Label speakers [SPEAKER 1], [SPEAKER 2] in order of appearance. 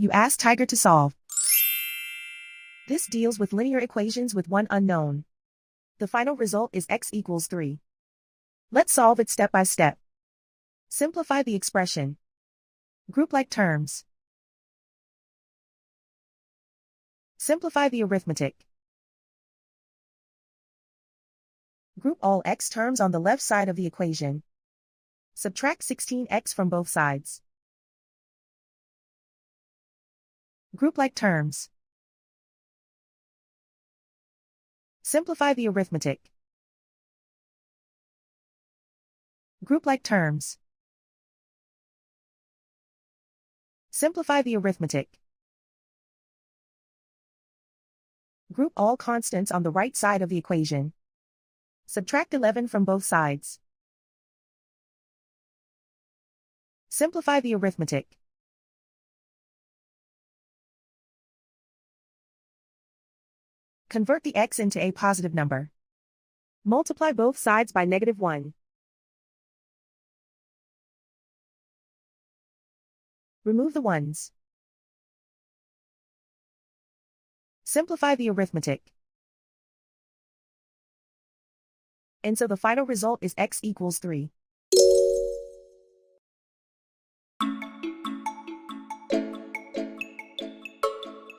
[SPEAKER 1] You ask Tiger to solve. This deals with linear equations with one unknown. The final result is x equals 3. Let's solve it step by step. Simplify the expression. Group like terms. Simplify the arithmetic. Group all x terms on the left side of the equation. Subtract 16x from both sides. Group like terms. Simplify the arithmetic. Group like terms. Simplify the arithmetic. Group all constants on the right side of the equation. Subtract 11 from both sides. Simplify the arithmetic. Convert the x into a positive number. Multiply both sides by -1. Remove the ones. Simplify the arithmetic. And so the final result is x equals 3.